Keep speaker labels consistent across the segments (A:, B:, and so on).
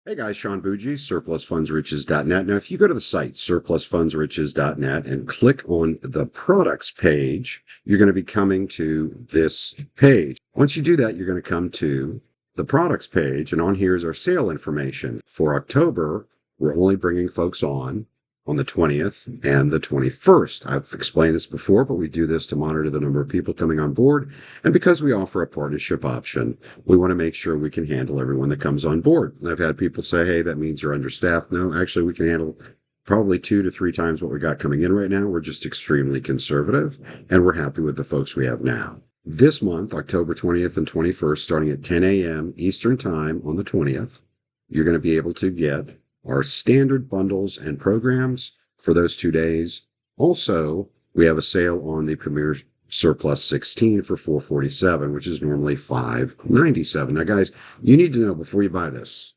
A: Hey guys, Sean Bougie, surplusfundsriches.net. Now, if you go to the site, surplusfundsriches.net, and click on the products page, you're going to be coming to this page. Once you do that, you're going to come to the products page, and on here is our sale information. For October, we're only bringing folks on the 20th and the 21st. I've explained this before, but we do this to monitor the number of people coming on board. And because we offer a partnership option, we want to make sure we can handle everyone that comes on board. And I've had people say, hey, that means you're understaffed. No, actually, we can handle probably 2 to 3 times what we got coming in right now. We're just extremely conservative, and we're happy with the folks we have now. This month, October 20th and 21st, starting at 10 a.m. Eastern Time on the 20th, you're going to be able to get our standard bundles and programs for those 2 days. Also, we have a sale on the Premier Surplus 16 for $447, which is normally $597. Now, guys, you need to know before you buy this.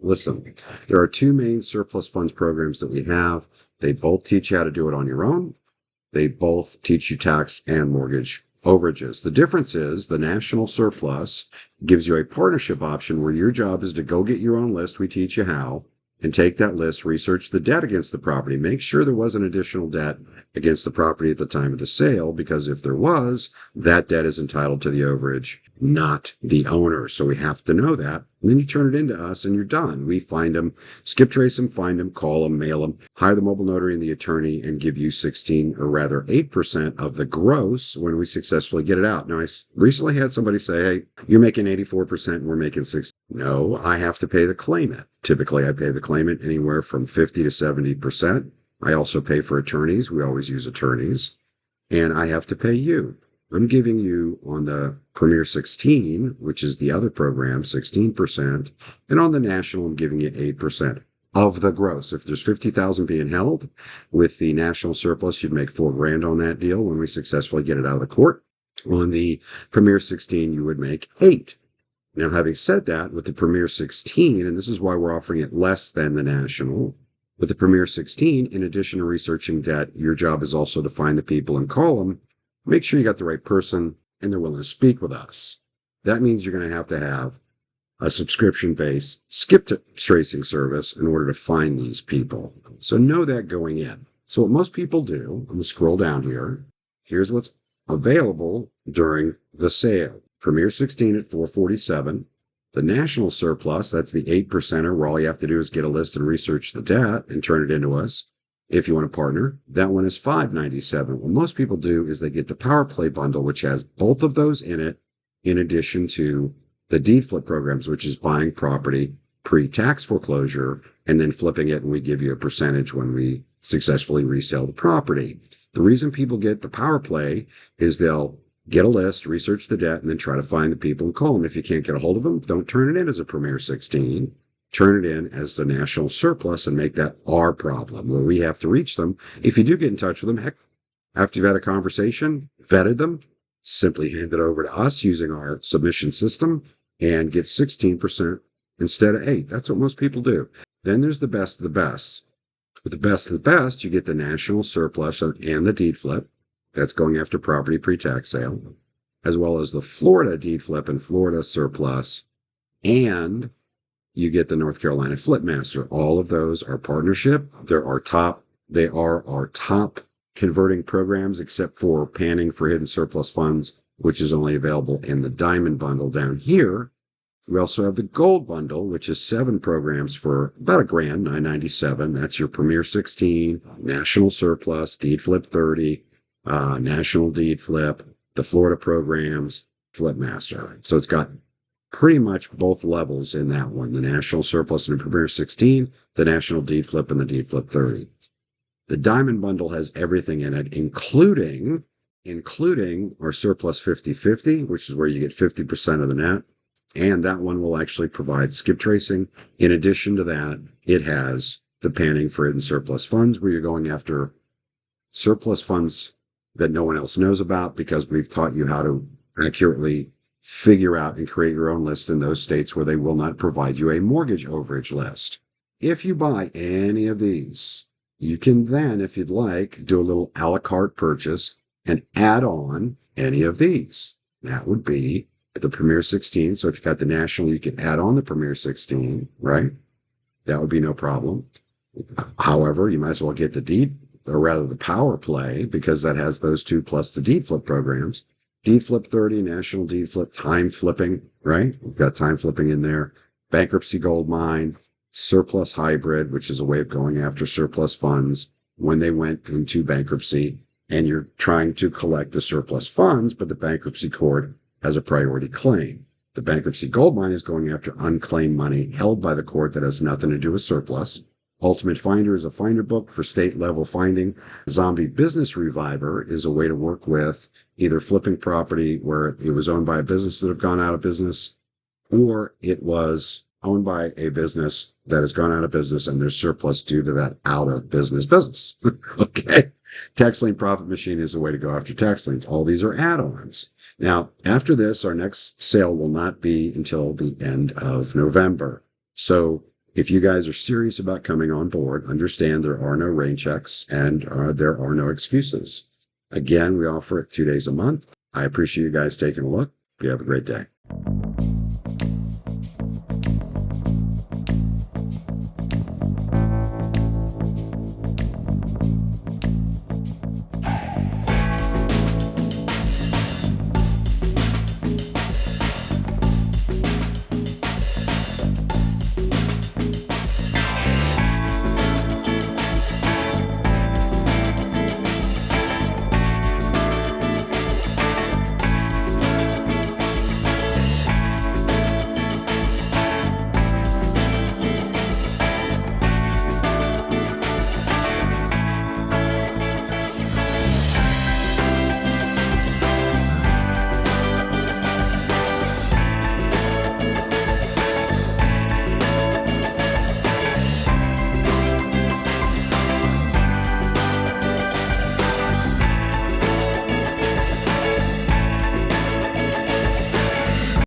A: Listen, there are two main surplus funds programs that we have. They both teach you how to do it on your own. They both teach you tax and mortgage overages. The difference is the National Surplus gives you a partnership option where your job is to go get your own list. We teach you how. And take that list, research the debt against the property. Make sure there was an additional debt against the property at the time of the sale, because if there was, that debt is entitled to the overage, not the owner. So we have to know that. And then you turn it into us and you're done. We find them, skip trace them, find them, call them, mail them, hire the mobile notary and the attorney, and give you 16 or rather 8% of the gross when we successfully get it out. Now, I recently had somebody say, hey, you're making 84% and we're making 60. No, I have to pay the claimant. Typically, I pay the claimant anywhere from 50 to 70%. I also pay for attorneys. We always use attorneys. And I have to pay you. I'm giving you on the Premier 16, which is the other program, 16%. And on the National, I'm giving you 8% of the gross. If there's 50,000 being held with the National Surplus, you'd make $4,000 on that deal when we successfully get it out of the court. On the Premier 16, you would make 8. Now, having said that, with the Premier 16, and this is why we're offering it less than the National, with the Premier 16, in addition to researching debt, your job is also to find the people and call them, make sure you got the right person, and they're willing to speak with us. That means you're going to have a subscription-based skip tracing service in order to find these people. So know that going in. So what most people do, I'm going to scroll down here. Here's what's available during the sale. Premier 16 at $447. The National Surplus, that's the 8%er, where all you have to do is get a list and research the debt and turn it into us. If you want to partner, that one is $597. What most people do is they get the Power Play bundle, which has both of those in it, in addition to the deed flip programs, which is buying property pre-tax foreclosure and then flipping it, and we give you a percentage when we successfully resell the property. The reason people get the Power Play is they'll get a list, research the debt, and then try to find the people and call them. If you can't get a hold of them, don't turn it in as a Premier 16. Turn it in as the National Surplus and make that our problem, where we have to reach them. If you do get in touch with them, heck, after you've had a conversation, vetted them, simply hand it over to us using our submission system and get 16% instead of 8. That's what most people do. Then there's the best of the best. With the best of the best, you get the National Surplus and the deed flip. That's going after property pre-tax sale, as well as the Florida deed flip and Florida surplus, and you get the North Carolina Flip Master. All of those are partnership. They are our top converting programs, except for Panning for Hidden Surplus Funds, which is only available in the Diamond Bundle down here. We also have the Gold Bundle, which is 7 programs for about $1,000, $997. That's your Premier 16, National Surplus, Deed Flip 30, National Deed Flip, the Florida programs, Flip Master. So it's got pretty much both levels in that one, the National Surplus and the Premier 16, the National Deed Flip and the Deed Flip 30. The Diamond Bundle has everything in it, including our Surplus 50/50, which is where you get 50% of the net. And that one will actually provide skip tracing. In addition to that, it has the Panning for Hidden Surplus Funds, where you're going after surplus funds that no one else knows about, because we've taught you how to accurately figure out and create your own list in those states where they will not provide you a mortgage overage list. If you buy any of these, you can then, if you'd like, do a little a la carte purchase and add on any of these. That would be the Premier 16. So if you got the National, you can add on the Premier 16, right? That would be no problem. However, you might as well get the deed, or rather the power play, because that has those two plus the deed flip programs. Deed flip 30, national deed flip, time flipping, right? We've got time flipping in there. Bankruptcy gold mine, surplus hybrid, which is a way of going after surplus funds when they went into bankruptcy, and you're trying to collect the surplus funds, but the bankruptcy court has a priority claim. The bankruptcy gold mine is going after unclaimed money held by the court that has nothing to do with surplus. Ultimate Finder is a finder book for state level finding. Zombie Business Reviver is a way to work with either flipping property where it was owned by a business that have gone out of business, or it was owned by a business that has gone out of business and there's surplus due to that out of business. Okay. Tax lien profit machine is a way to go after tax liens. All these are add-ons. Now, after this, our next sale will not be until the end of November. So if you guys are serious about coming on board, understand there are no rain checks and there are no excuses. Again, we offer it 2 days a month. I appreciate you guys taking a look. You have a great day.